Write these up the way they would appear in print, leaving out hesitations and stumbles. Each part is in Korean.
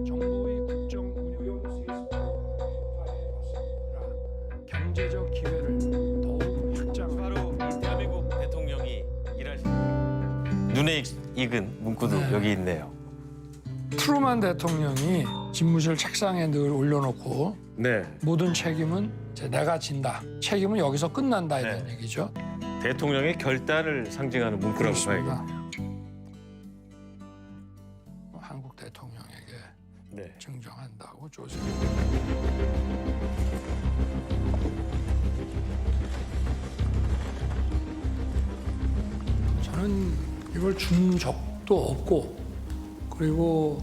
정부의 국정 운영 경제적 기회를 더욱 확장. 바로 이 대한민국 대통령이 일하신 눈에 익은 문구도 네. 여기 있네요. 트루만 대통령이 집무실 책상에 늘 올려놓고 네. 모든 책임은 이제 내가 진다. 책임은 여기서 끝난다 이런 네. 얘기죠. 대통령의 결단을 상징하는 문구라고 그렇습니다. 봐야겠네요. 한국 대통령에게 네. 증정한다고 조셉. 저는 이걸 준 적도 없고, 그리고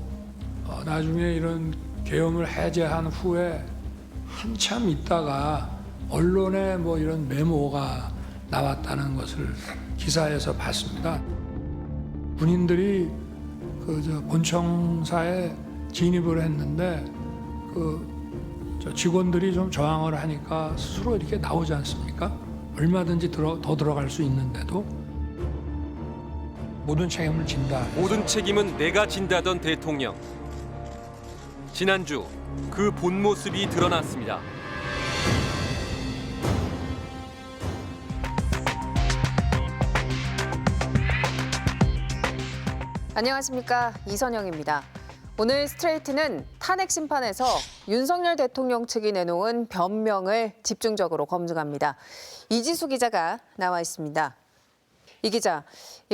나중에 이런 계엄을 해제한 후에 한참 있다가 언론에 뭐 이런 메모가 나왔다는 것을 기사에서 봤습니다. 군인들이 본청사에 진입을 했는데 저 직원들이 좀 저항을 하니까 스스로 이렇게 나오지 않습니까? 얼마든지 더 들어갈 수 있는데도 모든 책임을 진다. 모든 책임은 내가 진다던 대통령. 지난주 그 본 모습이 드러났습니다. 안녕하십니까, 이선영입니다. 오늘 스트레이트는 탄핵 심판에서 윤석열 대통령 측이 내놓은 변명을 집중적으로 검증합니다. 이지수 기자가 나와 있습니다. 이 기자,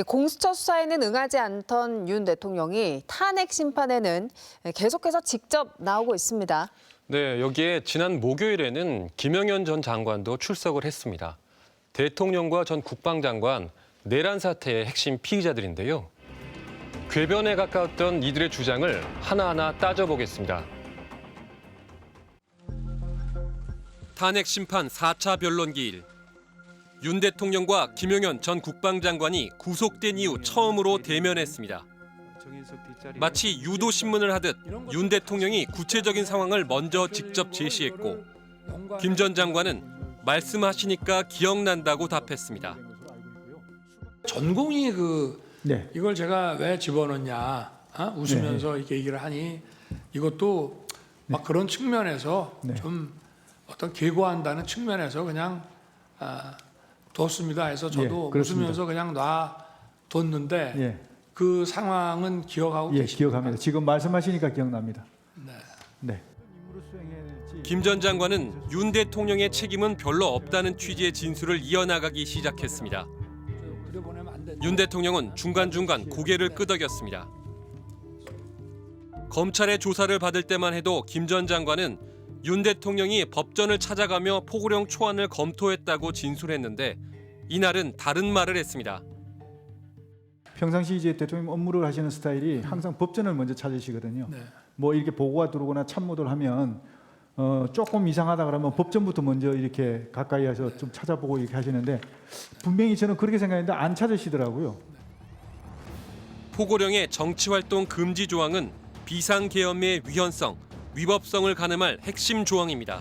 공수처 수사에는 응하지 않던 윤 대통령이 탄핵 심판에는 계속해서 직접 나오고 있습니다. 네, 여기에 지난 목요일에는 김영현 전 장관도 출석을 했습니다. 대통령과 전 국방장관, 내란 사태의 핵심 피의자들인데요. 궤변에 가까웠던 이들의 주장을 하나하나 따져보겠습니다. 탄핵 심판 4차 변론 기일. 윤 대통령과 김영현 전 국방장관이 구속된 이후 처음으로 대면했습니다. 마치 유도신문을 하듯 윤 대통령이 구체적인 상황을 먼저 직접 제시했고, 김 전 장관은 말씀하시니까 기억난다고 답했습니다. 전공이 네. 이걸 제가 왜 집어넣냐 웃으면서 이렇게 얘기를 하니 이것도 막 그런 측면에서 네. 좀 어떤 계고한다는 측면에서 그냥 뒀습니다 해서 저도 그렇습니다. 웃으면서 그냥 놔뒀는데 예. 그 상황은 기억하고 예, 계십니까? 기억합니다. 지금 말씀하시니까 기억납니다. 네. 네. 김 전 장관은 윤 대통령의 책임은 별로 없다는 취지의 진술을 이어나가기 시작했습니다. 그려보내면 안 되죠. 윤 대통령은 중간중간 고개를 끄덕였습니다. 검찰의 조사를 받을 때만 해도 김 전 장관은 윤 대통령이 법전을 찾아가며 포고령 초안을 검토했다고 진술했는데, 이날은 다른 말을 했습니다. 평상시 이제 대통령 업무를 하시는 스타일이 항상 법전을 먼저 찾으시거든요. 네. 뭐 이렇게 보고가 들어오거나 참모들 하면 조금 이상하다 그러면 법전부터 먼저 이렇게 가까이 해서 좀 찾아보고 이렇게 하시는데, 분명히 저는 그렇게 생각했는데 안 찾으시더라고요. 포고령의 정치활동 금지 조항은 비상계엄의 위헌성, 위법성을 가늠할 핵심 조항입니다.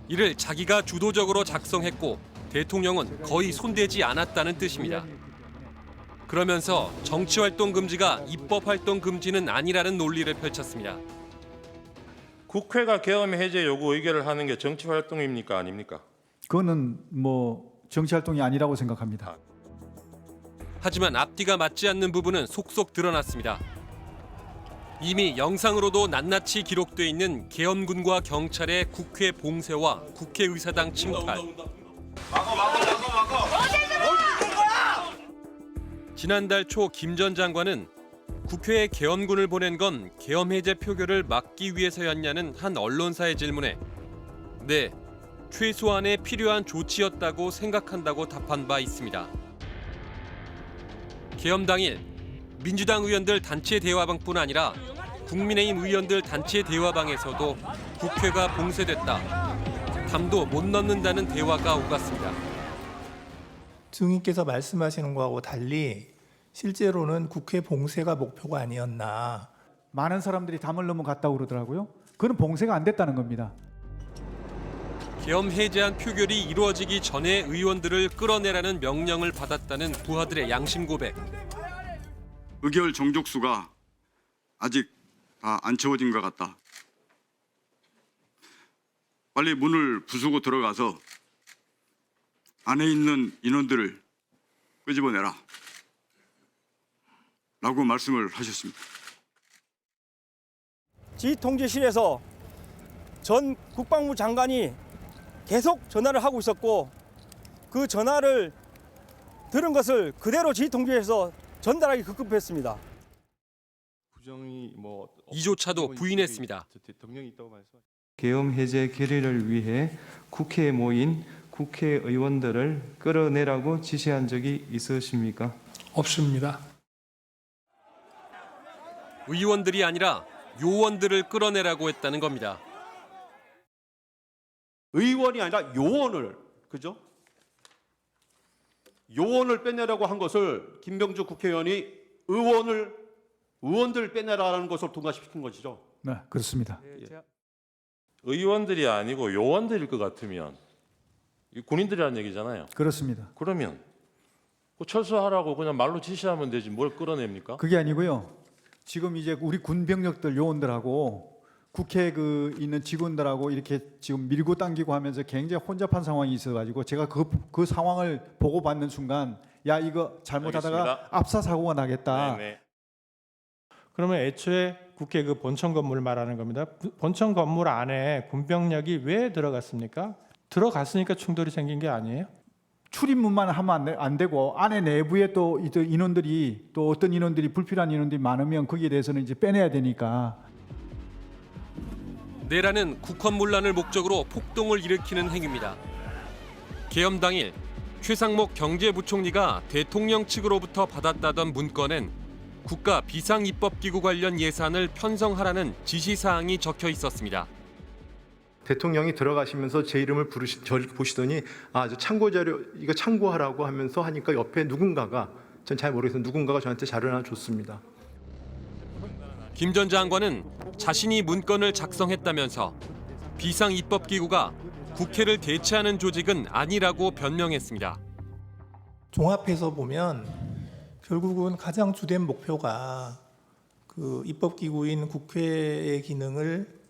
이를 자기가 주도적으로 작성했고 대통령은 거의 손대지 않았다는 뜻입니다. 그러면서 정치활동 금지가 입법활동 금지는 아니라는 논리를 펼쳤습니다. 국회가 계엄 해제 요구 의결을 하는 게 정치 활동입니까 아닙니까? 그거는 뭐 정치 활동이 아니라고 생각합니다. 하지만 앞뒤가 맞지 않는 부분은 속속 드러났습니다. 이미 영상으로도 낱낱이 기록돼 있는 계엄군과 경찰의 국회 봉쇄와 국회의사당 침탈. 지난달 초 김 전 장관은 국회에 계엄군을 보낸 건 계엄 해제 표결을 막기 위해서였냐는 한 언론사의 질문에 네, 최소한의 필요한 조치였다고 생각한다고 답한 바 있습니다. 계엄 당일 민주당 의원들 단체 대화방뿐 아니라 국민의힘 의원들 단체 대화방에서도 국회가 봉쇄됐다, 담도 못 넣는다는 대화가 오갔습니다. 증인께서 말씀하시는 거하고 달리 실제로는 국회 봉쇄가 목표가 아니었나. 많은 사람들이 담을 넘어갔다고 그러더라고요. 그건 봉쇄가 안 됐다는 겁니다. 계엄 해제안 표결이 이루어지기 전에 의원들을 끌어내라는 명령을 받았다는 부하들의 양심 고백. 의결 정족수가 아직 다 안 채워진 것 같다. 빨리 문을 부수고 들어가서 안에 있는 인원들을 끄집어내라 라고 말씀을 하셨습니다. 지휘통제실에서 전 국방부 장관이 계속 전화를 하고 있었고 그 전화를 들은 것을 그대로 지휘통제실에서 전달하기 급급했습니다. 이조차도 부인했습니다. 계엄 해제 결의를 위해 국회에 모인 국회의원들을 끌어내라고 지시한 적이 있으십니까? 없습니다. 의원들이 아니라 요원들을 끌어내라고 했다는 겁니다. 의원이 아니라 요원을, 그죠? 요원을 빼내라고 한 것을 김병주 국회의원이 의원들 빼내라는 것을 통과시킨 것이죠. 네, 그렇습니다. 의원들이 아니고 요원들일 것 같으면 이 군인들이라는 얘기잖아요. 그렇습니다. 그러면 그 철수하라고 그냥 말로 지시하면 되지 뭘 끌어냅니까? 그게 아니고요. 지금 이제 우리 군 병력들 요원들하고 국회에 있는 직원들하고 이렇게 지금 밀고 당기고 하면서 굉장히 혼잡한 상황이 있어가지고 제가 그 상황을 보고 받는 순간 야 이거 잘못하다가 알겠습니다. 압사 사고가 나겠다. 네네. 그러면 애초에 국회 그 본청 건물을 말하는 겁니다. 본청 건물 안에 군병력이 왜 들어갔습니까? 들어갔으니까 충돌이 생긴 게 아니에요? 출입문만 하면 안 되고 안에 내부에 또 인원들이 또 어떤 인원들이 불필요한 인원들이 많으면 거기에 대해서는 이제 빼내야 되니까. 내란은 국헌문란을 목적으로 폭동을 일으키는 행위입니다. 계엄 당일 최상목 경제부총리가 대통령 측으로부터 받았다던 문건엔 국가 비상입법기구 관련 예산을 편성하라는 지시사항이 적혀 있었습니다. 대통령이 들어가시면서 제 이름을 보시더니 저 참고 자료 이거 참고하라고 하면서 하니까 옆에 누군가가 전 잘 모르겠어요. 누군가가 저한테 자료를 하나 줬습니다. 김 전 장관은 자신이 문건을 작성했다면서 비상입법기구가 국회를 대체하는 조직은 아니라고 변명했습니다. 종합해서 보면 결국은 가장 주된 목표가 그 입법기구인 국회의 기능을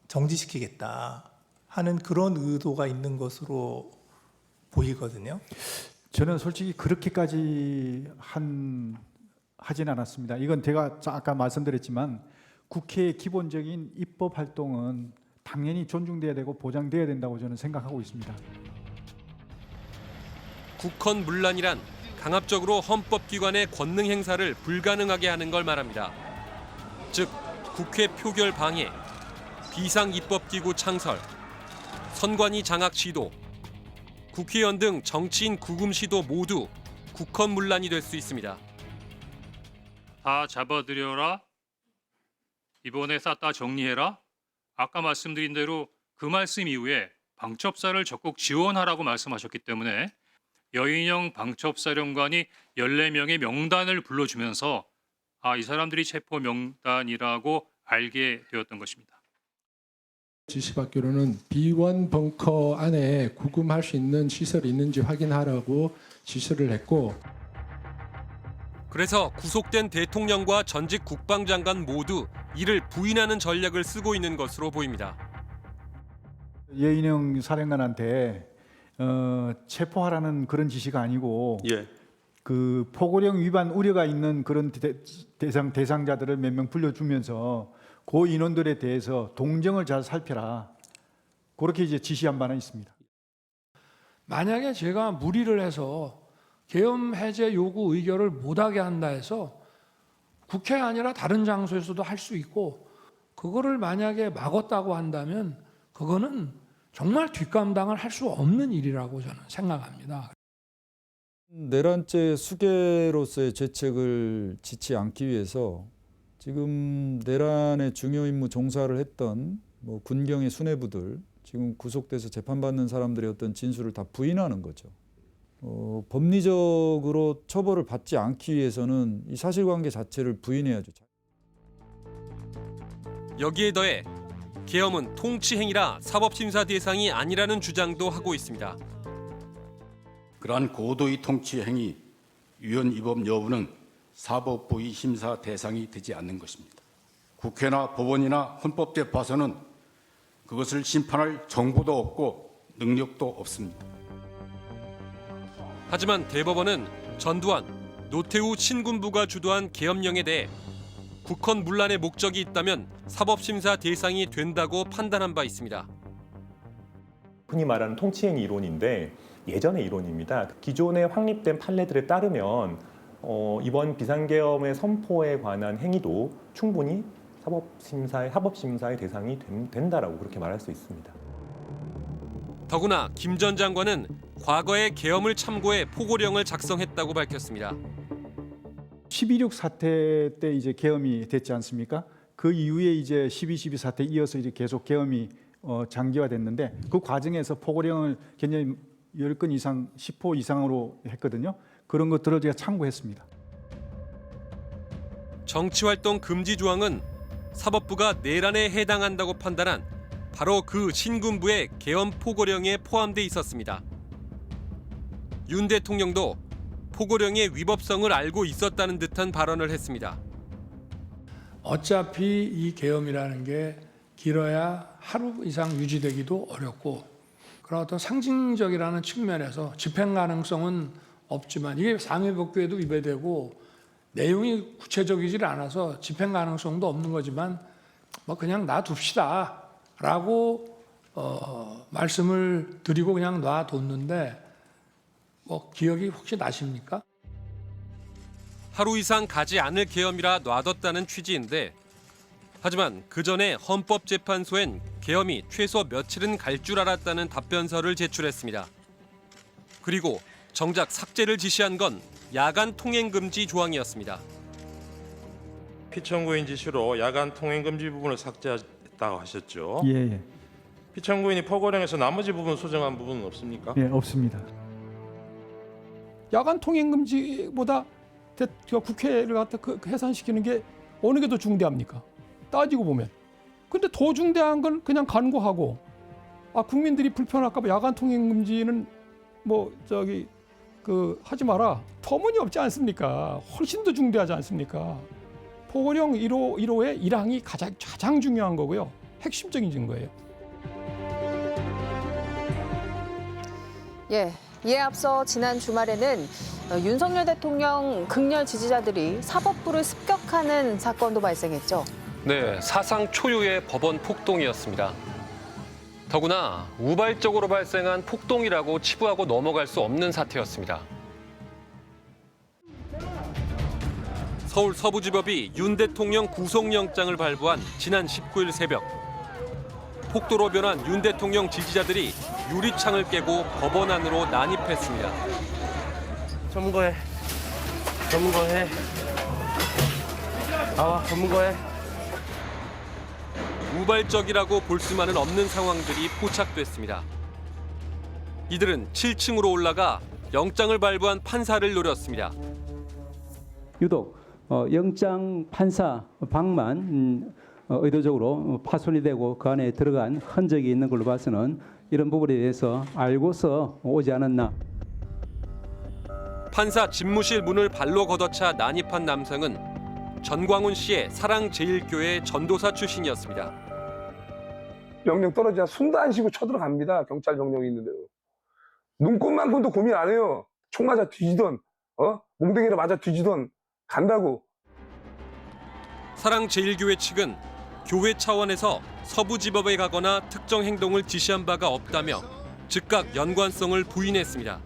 정지시키겠다 하는 그런 의도가 있는 것으로 보이거든요. 저는 솔직히 그렇게까지 하진 않았습니다. 이건 제가 아까 말씀드렸지만 국회의 기본적인 입법 활동은 당연히 존중돼야 되고 보장돼야 된다고 저는 생각하고 있습니다. 국헌문란이란 강압적으로 헌법기관의 권능 행사를 불가능하게 하는 걸 말합니다. 즉 국회 표결 방해, 비상입법기구 창설, 선관위 장악 시도, 국회의원 등 정치인 구금 시도 모두 국헌문란이 될 수 있습니다. 다 잡아들여라. 이번에 쌌다 정리해라. 아까 말씀드린 대로 그 말씀 이후에 방첩사를 적극 지원하라고 말씀하셨기 때문에 여인영 방첩사령관이 14명의 명단을 불러주면서 이 사람들이 체포 명단이라고 알게 되었던 것입니다. 지시받기로는 B1 벙커 안에 구금할 수 있는 시설이 있는지 확인하라고 지시를 했고 그래서 구속된 대통령과 전직 국방장관 모두 이를 부인하는 전략을 쓰고 있는 것으로 보입니다. 여인영 사령관한테 체포하라는 그런 지시가 아니고 그 포고령 위반 우려가 있는 그런 대상자들을 몇 명 불러주면서 그 인원들에 대해서 동정을 잘 살펴라. 그렇게 이제 지시한 바는 있습니다. 만약에 제가 무리를 해서 계엄 해제 요구 의결을 못하게 한다 해서 국회 아니라 다른 장소에서도 할 수 있고 그거를 만약에 막았다고 한다면 그거는 정말 뒷감당을 할 수 없는 일이라고 저는 생각합니다. 내란죄 수괴로서의 죄책을 짓지 않기 위해서 지금 내란의 중요 임무 종사를 했던 군경의 수뇌부들 지금 구속돼서 재판받는 사람들의 어떤 진술을 다 부인하는 거죠. 법리적으로 처벌을 받지 않기 위해서는 이 사실관계 자체를 부인해야죠. 여기에 더해 계엄은 통치행위라 사법심사 대상이 아니라는 주장도 하고 있습니다. 그러한 고도의 통치 행위, 위헌 위법 여부는 사법부의 심사 대상이 되지 않는 것입니다. 국회나 법원이나 헌법재판소는 그것을 심판할 정보도 없고 능력도 없습니다. 하지만 대법원은 전두환, 노태우 신군부가 주도한 계엄령에 대해 국헌 문란의 목적이 있다면 사법심사 대상이 된다고 판단한 바 있습니다. 흔히 말하는 통치행 이론인데 예전의 이론입니다. 기존에 확립된 판례들에 따르면 이번 비상계엄의 선포에 관한 행위도 충분히 사법심사의 대상이 된다라고 그렇게 말할 수 있습니다. 더구나 김 전 장관은 과거에 계엄을 참고해 포고령을 작성했다고 밝혔습니다. 12.6 사태 때 이제 계엄이 됐지 않습니까? 그 이후에 이제 12.12 사태 이어서 이제 계속 계엄이 장기화됐는데 그 과정에서 포고령을 굉장히 10건 이상, 10호 이상으로 했거든요. 그런 것들을 제가 참고했습니다. 정치활동 금지 조항은 사법부가 내란에 해당한다고 판단한 바로 그 신군부의 계엄 포고령에 포함돼 있었습니다. 윤 대통령도 포고령의 위법성을 알고 있었다는 듯한 발언을 했습니다. 어차피 이 계엄이라는 게 길어야 하루 이상 유지되기도 어렵고 그런 어떤 상징적이라는 측면에서 집행 가능성은 없지만 이게 상해법규에도 위배되고 내용이 구체적이질 않아서 집행 가능성도 없는 거지만 뭐 그냥 놔둡시다라고 말씀을 드리고 그냥 놔뒀는데 뭐 기억이 혹시 나십니까? 하루 이상 가지 않을 계엄이라 놔뒀다는 취지인데 하지만 그 전에 헌법재판소엔 계엄이 최소 며칠은 갈 줄 알았다는 답변서를 제출했습니다. 그리고 정작 삭제를 지시한 건 야간 통행 금지 조항이었습니다. 피청구인 지시로 야간 통행 금지 부분을 삭제했다고 하셨죠. 예. 피청구인이 포고령에서 나머지 부분 수정한 부분은 없습니까? 예, 없습니다. 야간 통행 금지보다 국회를 갖다 해산시키는 게 어느 게 더 중대합니까? 따지고 보면. 근데 더 중대한 건 그냥 간과하고 국민들이 불편할까 봐 야간 통행 금지는 하지 마라. 터무니없지 않습니까? 훨씬 더 중대하지 않습니까? 포고령 1호의 1항이 가장 중요한 거고요. 핵심적인 증거예요. 예. 이에 앞서 지난 주말에는 윤석열 대통령 극렬 지지자들이 사법부를 습격하는 사건도 발생했죠. 네, 사상 초유의 법원 폭동이었습니다. 더구나 우발적으로 발생한 폭동이라고 치부하고 넘어갈 수 없는 사태였습니다. 서울 서부지법이 윤 대통령 구속영장을 발부한 지난 19일 새벽. 폭도로 변한 윤 대통령 지지자들이 유리창을 깨고 법원 안으로 난입했습니다. 전문가해. 나와, 전문가해. 우발적이라고 볼 수만은 없는 상황들이 포착됐습니다. 이들은 7층으로 올라가 영장을 발부한 판사를 노렸습니다. 유독 영장 판사 방만 의도적으로 파손이 되고 그 안에 들어간 흔적이 있는 걸로 봐서는 이런 부분에 대해서 알고서 오지 않았나. 판사 집무실 문을 발로 걷어차 난입한 남성은 전광훈 씨의 사랑제일교회 전도사 출신이었습니다. 명령 떨어지자 숨도 안 쉬고 쳐들어갑니다. 경찰 명령이 있는데요. 눈꽃만큼도 고민 안 해요. 총 맞아 뒤지던 몽둥이로 맞아 뒤지던 간다고. 사랑제일교회 측은 교회 차원에서 서부지법에 가거나 특정 행동을 지시한 바가 없다며 즉각 연관성을 부인했습니다.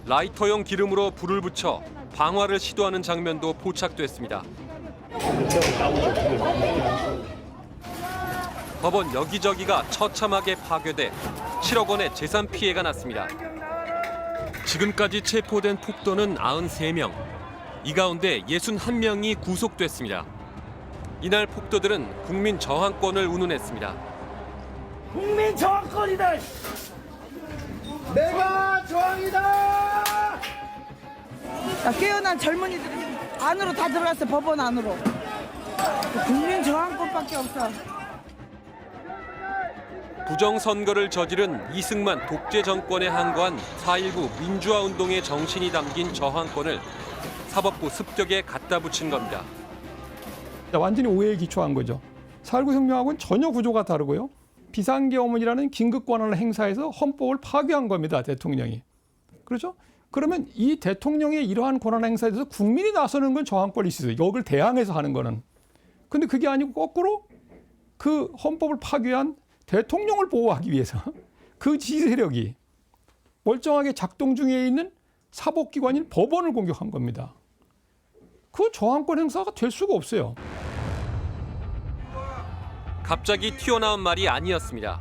라이터용 기름으로 불을 붙여 방화를 시도하는 장면도 포착됐습니다. 법원 여기저기가 처참하게 파괴돼 7억 원의 재산 피해가 났습니다. 지금까지 체포된 폭도는 93명. 이 가운데 61명이 구속됐습니다. 이날 폭도들은 국민 저항권을 운운했습니다. 국민 저항권이다. 내가 저항이다. 깨어난 젊은이들이 안으로 다 들어갔어. 법원 안으로. 국민 저항권밖에 없어. 부정선거를 저지른 이승만 독재 정권에 항거한 4.19 민주화운동의 정신이 담긴 저항권을 사법부 습격에 갖다 붙인 겁니다. 완전히 오해에 기초한 거죠. 4.19 혁명하고는 전혀 구조가 다르고요. 비상계엄이라는 긴급 권한을 행사해서 헌법을 파괴한 겁니다. 대통령이. 그렇죠? 그러면 이 대통령의 이러한 권한 행사에 대해서 국민이 나서는 건 저항권이 있어요. 이걸 대항해서 하는 거는. 근데 그게 아니고 거꾸로 그 헌법을 파괴한 대통령을 보호하기 위해서 그 지세력이 멀쩡하게 작동 중에 있는 사법기관인 법원을 공격한 겁니다. 그 저항권 행사가 될 수가 없어요. 갑자기 튀어나온 말이 아니었습니다.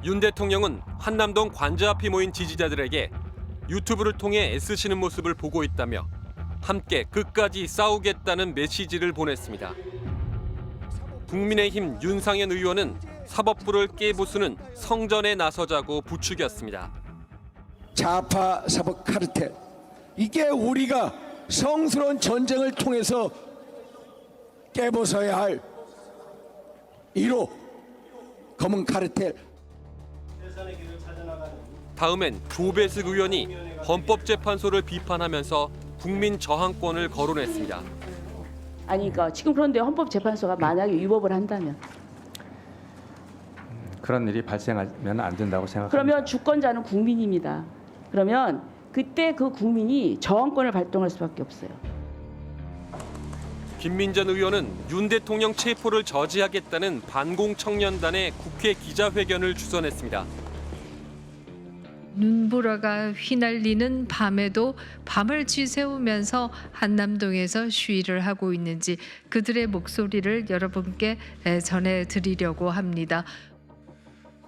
윤 대통령은 한남동 관저 앞이 모인 지지자들에게 유튜브를 통해 애쓰시는 모습을 보고 있다며 함께 끝까지 싸우겠다는 메시지를 보냈습니다. 국민의힘 윤상현 의원은 사법부를 깨부수는 성전에 나서자고 부추겼습니다. 좌파 사법 카르텔, 이게 우리가 성스러운 전쟁을 통해서 깨부숴야 할 1호 검은 카르텔. 다음엔 조배석 의원이 헌법재판소를 비판하면서 국민 저항권을 거론했습니다. 아니 그러니까 지금 그런데 헌법재판소가 만약에 위법을 한다면 그런 일이 발생하면 안 된다고 생각합니다. 그러면 주권자는 국민입니다. 그러면 그때 그 국민이 저항권을 발동할 수밖에 없어요. 김민전 의원은 윤 대통령 체포를 저지하겠다는 반공청년단의 국회 기자회견을 주선했습니다. 눈보라가 휘날리는 밤에도 밤을 지새우면서 한남동에서 시위를 하고 있는지 그들의 목소리를 여러분께 전해드리려고 합니다.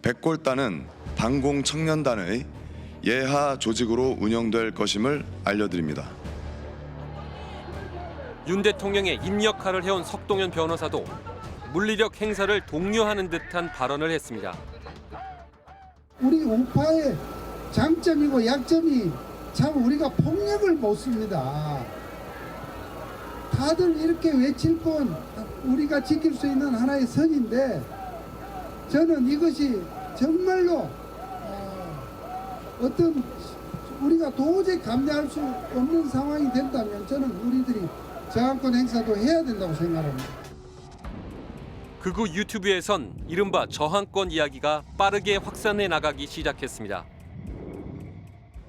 백골단은 반공청년단의 예하 조직으로 운영될 것임을 알려드립니다. 윤 대통령의 입역할을 해온 석동현 변호사도 물리력 행사를 독려하는 듯한 발언을 했습니다. 우리 우파의 장점이고 약점이 참 우리가 폭력을 못 씁니다. 다들 이렇게 외칠 뿐 우리가 지킬 수 있는 하나의 선인데 저는 이것이 정말로 어떤 우리가 도저히 감내할 수 없는 상황이 된다면 저는 우리들이 저항권 행사도 해야 된다고 생각합니다. 극우 유튜브에선 이른바 저항권 이야기가 빠르게 확산해 나가기 시작했습니다.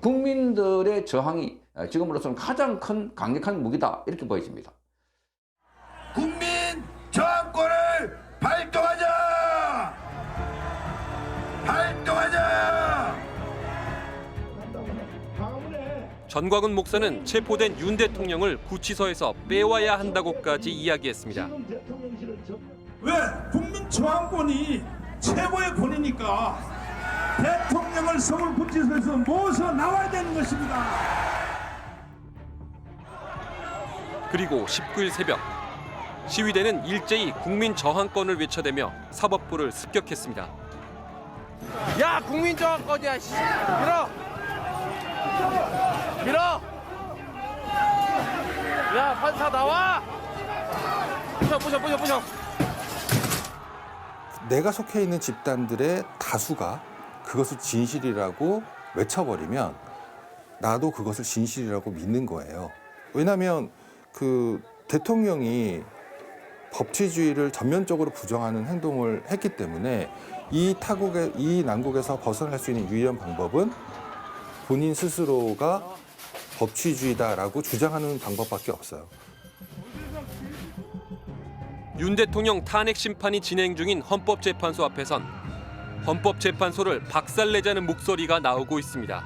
국민들의 저항이 지금으로서는 가장 큰 강력한 무기다 이렇게 보여집니다. 국민 저항권을 발동하자! 발동하자! 전광훈 목사는 체포된 윤 대통령을 구치소에서 빼와야 한다고까지 이야기했습니다. 왜? 국민 저항권이 최고의 권위니까 대통령을 서울구치소에서 모셔 나와야 되는 것입니다. 그리고 19일 새벽 시위대는 일제히 국민 저항권을 외쳐대며 사법부를 습격했습니다. 야, 국민 저항권이야. 밀어. 밀어. 야, 판사 나와. 부셔. 내가 속해 있는 집단들의 다수가 그것을 진실이라고 외쳐버리면 나도 그것을 진실이라고 믿는 거예요. 왜냐하면 그 대통령이 법치주의를 전면적으로 부정하는 행동을 했기 때문에 이 난국에서 벗어날 수 있는 유일한 방법은 본인 스스로가 법치주의다라고 주장하는 방법밖에 없어요. 윤 대통령 탄핵 심판이 진행 중인 헌법재판소 앞에선 헌법재판소를 박살내자는 목소리가 나오고 있습니다.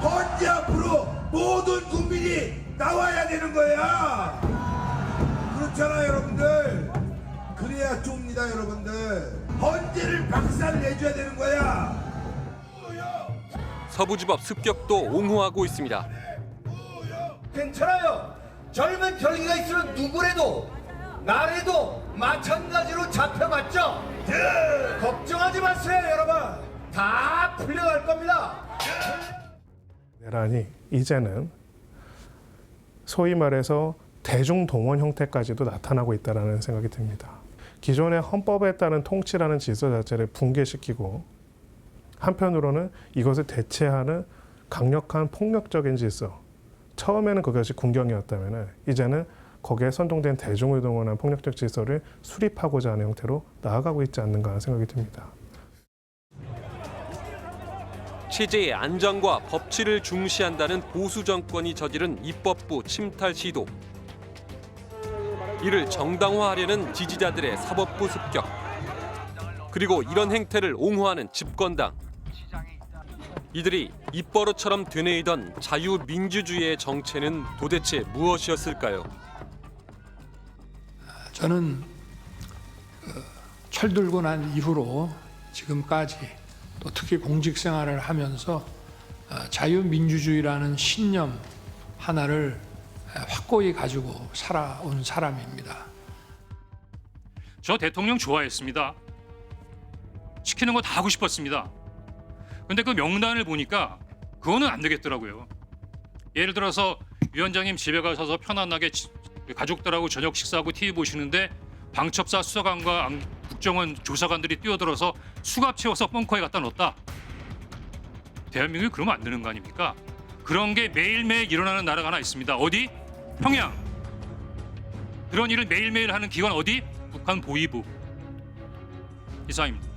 헌재 앞으로 모든 국민이 나와야 되는 거야. 그렇잖아요, 여러분들. 그래야 좁니다, 여러분들. 헌재를 박살내줘야 되는 거야. 서부지법 습격도 옹호하고 있습니다. 괜찮아요. 젊은 혈기가 있으면 누구래도 나래도 마찬가지로 잡혀갔죠. 걱정하지 마세요, 여러분. 다 풀려갈 겁니다. 내란이 이제는 소위 말해서 대중동원 형태까지도 나타나고 있다는 생각이 듭니다. 기존의 헌법에 따른 통치라는 질서 자체를 붕괴시키고 한편으로는 이것을 대체하는 강력한 폭력적인 질서, 처음에는 그것이 군경이었다면 이제는 거기에 선동된 대중을 동원한 폭력적 질서를 수립하고자 하는 형태로 나아가고 있지 않는가 하는 생각이 듭니다. 체제의 안정과 법치를 중시한다는 보수 정권이 저지른 입법부 침탈 시도. 이를 정당화하려는 지지자들의 사법부 습격. 그리고 이런 행태를 옹호하는 집권당. 이들이 입버릇처럼 되뇌이던 자유민주주의의 정체는 도대체 무엇이었을까요? 저는 철들고 난 이후로 지금까지 또 특히 공직 생활을 하면서 자유민주주의라는 신념 하나를 확고히 가지고 살아온 사람입니다. 저 대통령 좋아했습니다. 시키는 거 다 하고 싶었습니다. 근데 그 명단을 보니까 그거는 안 되겠더라고요. 예를 들어서 위원장님 집에 가셔서 편안하게 가족들하고 저녁 식사하고 TV 보시는데 방첩사 수사관과 국정원 조사관들이 뛰어들어서 수갑 채워서 벙커에 갖다 넣었다. 대한민국이 그러면 안 되는 거 아닙니까? 그런 게 매일매일 일어나는 나라가 하나 있습니다. 어디? 평양. 그런 일을 매일매일 하는 기관 어디? 북한 보위부. 이상입니다.